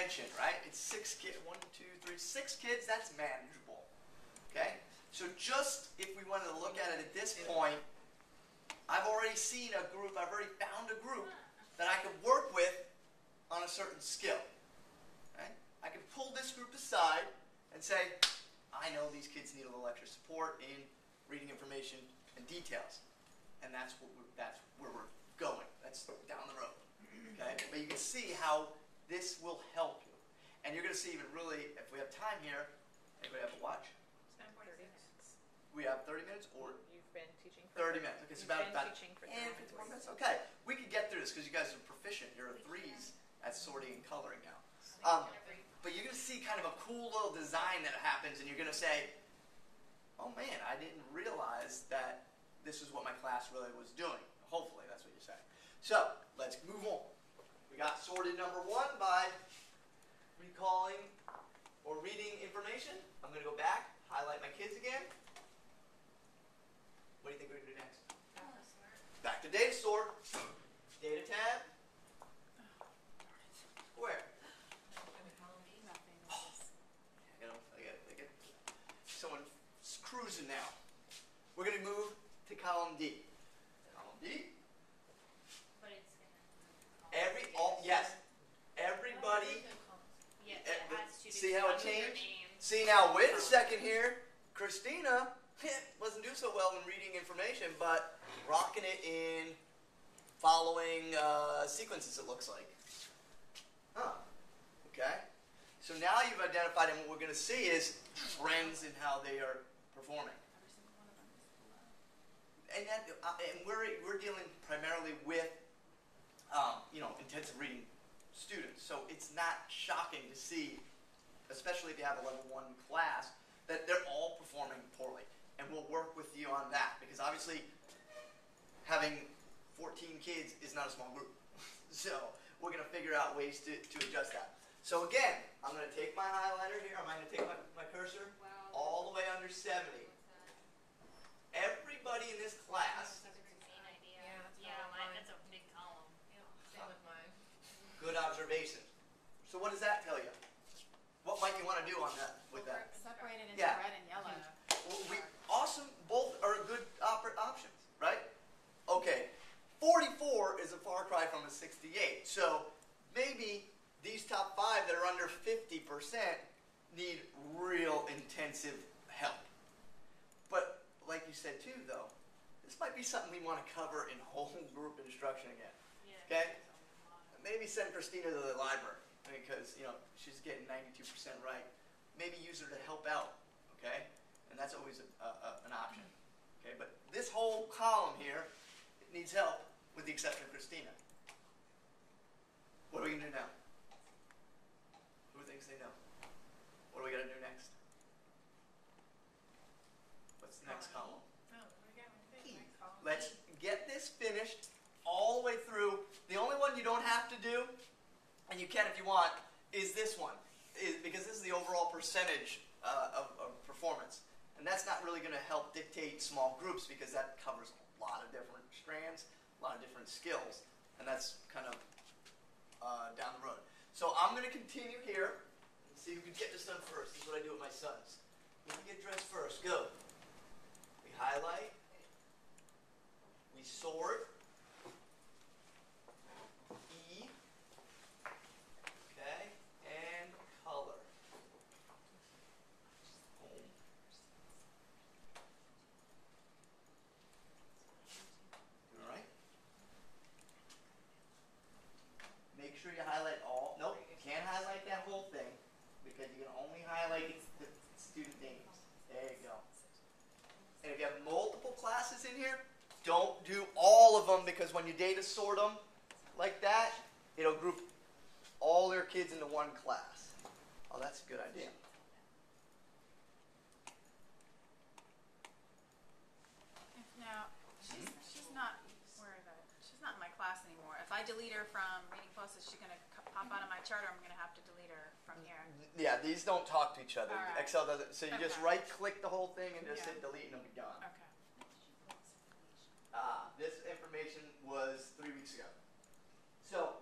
mentioned, right? It's 6 kids, 1, 2, 3, 6 kids, that's manageable, okay? So just if we wanted to look at it at this point, I've already seen a group, I've already found a group that I could work with on a certain skill, right? I could pull this group aside and say, I know these kids need a little extra support in reading information and details, and that's where we're going. That's down the road, okay? But you can see how this will help you. And you're going to see even really, if we have time here, anybody have a watch? 30 minutes. We have 30 minutes or? You've been teaching for 30 minutes. Okay, so about teaching for 50 more minutes. Okay, we can get through this because you guys are proficient. You're a 3s at sorting and coloring now. But you're going to see kind of a cool little design that happens, and you're going to say, oh man, I didn't realize that this is what my class really was doing. Hopefully, that's what you're saying. So, let's move on. We got sorted number 1 by recalling or reading information. I'm going to go back, highlight my kids again. What do you think we're going to do next? Back to data sort. Data tab. Where? I get someone cruising now. We're going to move to column D. Column D. But it's going to Yes. Everybody. Yeah, it has to See how it changed? See now, wait a second here. Christina wasn't doing so well in reading information, but rocking it in following sequences, it looks like. Huh. Okay. So now you've identified, and what we're going to see is trends in how they are performing. And we're dealing primarily with intensive reading students. So it's not shocking to see, especially if you have a level 1 class, that they're all performing poorly. And we'll work with you on that, because obviously having 14 kids is not a small group. So we're going to figure out ways to adjust that. So again, I'm going to take my highlighter here, I'm going to take my cursor all the way under 70. Everybody in this class. That's a big column. Same with mine. Good observation. So what does that tell you? What might you want to do on that with that? Separate it into Yeah. red and yellow. Awesome. Both are good options, right? Okay. 44 is a far cry from a 68. So maybe these top 5 that are under 50% need real intensive help. But like you said too, though, this might be something we want to cover in whole group instruction again. Okay? Maybe send Christina to the library because she's getting 92% right. Maybe use her to help out. Okay? And that's always an option. Okay? But this whole column here, it needs help, with the exception of Christina. What are we going to do now? Who thinks they know? What are we going to do next? What's the next column? Let's get this finished all the way through. The only one you don't have to do, and you can if you want, is this one. Because this is the overall percentage of performance. And that's not really going to help dictate small groups because that covers a lot of different strands, a lot of different skills. And that's kind of down the road. So I'm going to continue here and see who can get this done first. This is what I do with my sons. Who can get dressed first? Go. We highlight. We sort. E. Okay. And color. Home. All right. Make sure you highlight all. Nope, you can't highlight that whole thing because you can only highlight the student names. There you go. And if you have multiple classes in here, don't do all of them because when you data sort them like that, it'll group all their kids into one class. Oh, that's a good idea. Now, she's not. Where is it? She's not in my class anymore. If I delete her from Reading Plus, is she going to pop out of my chart, or I'm going to have to delete her from here? Yeah, these don't talk to each other. All right. Excel doesn't. So you just Okay. right-click the whole thing and just Yeah. hit delete and it'll be gone. Okay. This information was 3 weeks ago. So,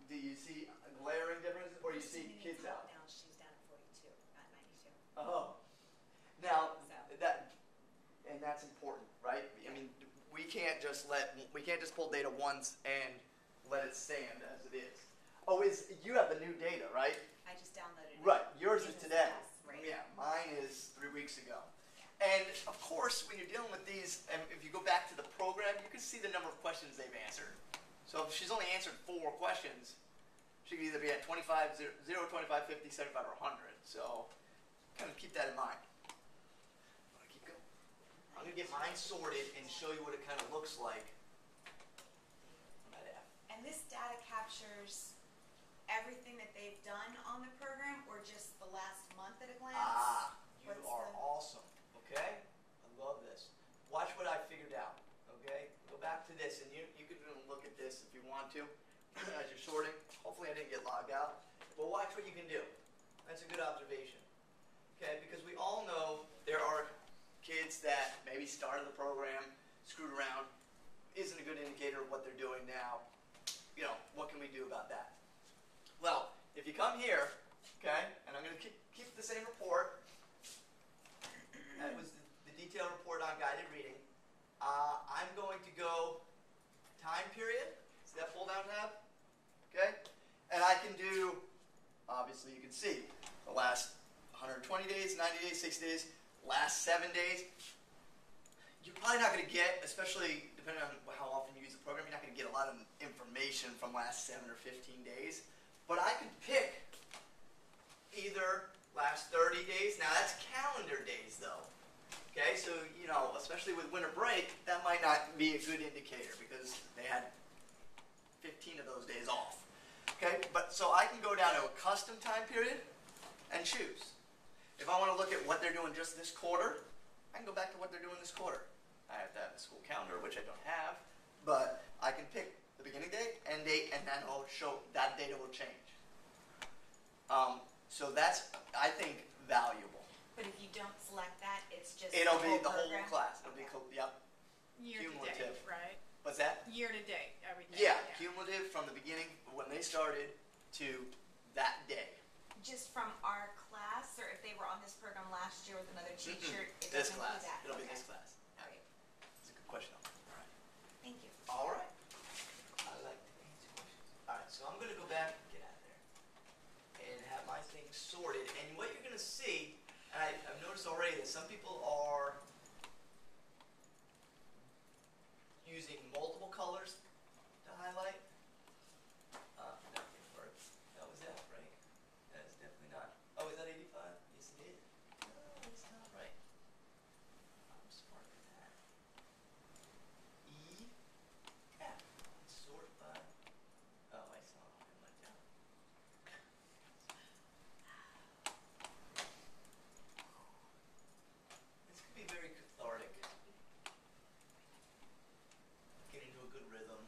do you see a glare just pull data once and let it stand as it is. Oh, you have the new data, right? I just downloaded it. Right, yours is Business today. Pass, right. Yeah, mine is 3 weeks ago. And of course, when you're dealing with these, and if you go back to the program, you can see the number of questions they've answered. So if she's only answered 4 questions, she could either be at 25, 0, 25, 50, 75, or 100. So kind of keep that in mind. I'm going to keep going. I'm going to get mine sorted and show you what it kind of looks like. And this data captures everything that they've done on the program, or just the last month at a glance? You are awesome. Okay? I love this. Watch what I figured out. Okay? Go back to this, and you can look at this if you want to as you're sorting. Hopefully I didn't get logged out. But watch what you can do. That's a good observation. Okay? Because we all know there are kids that maybe started the program, screwed around, isn't a good indicator of what they're doing now. You know, what can we do about that? Well, if you come here, okay, and I'm going to keep the same report. That was the detailed report on guided reading. I'm going to go time period. See that pull down tab? Okay? And I can do, obviously you can see, the last 120 days, 90 days, 60 days, last 7 days. You're probably not going to get, especially depending on how often you use the program, you're not going to get a lot of information from last 7 or 15 days. But I can pick either last 30 days. Now that's calendar days though. Okay, so you know, especially with winter break, that might not be a good indicator because they had 15 of those days off. Okay, but so I can go down to a custom time period and choose. If I want to look at what they're doing just this quarter, I can go back to what they're doing this quarter. I have to have the school calendar, which I don't have, but I can pick the beginning date, end date, and then I'll show that data will change. So that's, I think, valuable. But if you don't select that, it's just It'll be the whole program? class. It'll be, yep. Year to Cumulative. date, right? What's that? Year to date, everything. Yeah, cumulative from the beginning, when they started, to that day. Just from our class, or if they were on this program last year with another teacher, it This doesn't class. do that? It'll be Okay. this class. All right. That's a good question. All right. Thank you. All right. I like to answer questions. All right, so I'm going to go back, get out of there, and have my things sorted. And what you're going to see, and I've noticed already that some people are using multiple colors to highlight. That didn't work. That was F, right? That is definitely not. Oh, is that 85? Yes, it is. No, it's not right. I'm smart at that. E, F. Sort by. Oh, I saw it in my down. This could be very cathartic. Get into a good rhythm.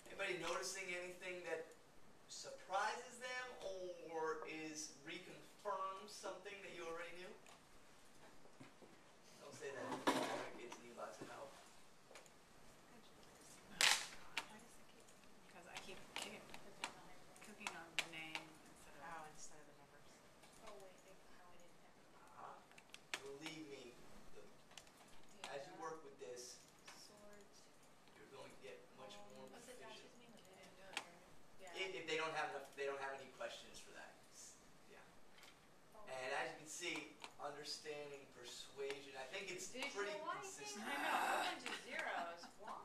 Anybody noticing anything that surprises them or reconfirms something that you already knew? Don't say that. Kids need lots of help. Because I keep cooking on the name instead of. Instead of the numbers. Oh, wait, they highlighted Believe me, as you work with this, swords. you're going to get much more What's it, proficient. Josh's name? If they don't have enough, they don't have any questions for that. Yeah. Oh. And as you can see, understanding persuasion, I think it's pretty consistent. I know, I went to zeros. Why?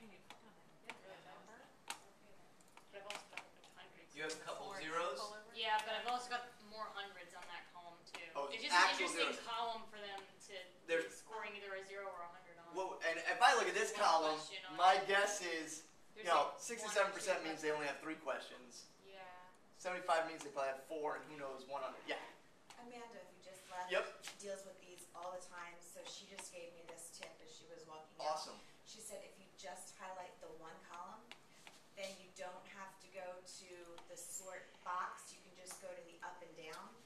Can you put on that number? Okay then. But I've also got a bunch of hundreds. You have a couple zeros. Yeah, but I've also got more hundreds on that column too. Oh, It's just an actual interesting zeros. column for them to There's- be scoring either a 0 or a 100 on. Well, and if I look at this One column, question on my it. guess is, There's you know, like 67% 1 or 2 means they only have 3 questions. Yeah. 75 means they probably have 4, and who knows, 1 on it. Yeah. Amanda, who just left, Yep. deals with these all the time, so she just gave me this tip as she was walking out. Awesome. She said if you just highlight the one column, then you don't have to go to the sort box. You can just go to the up and down,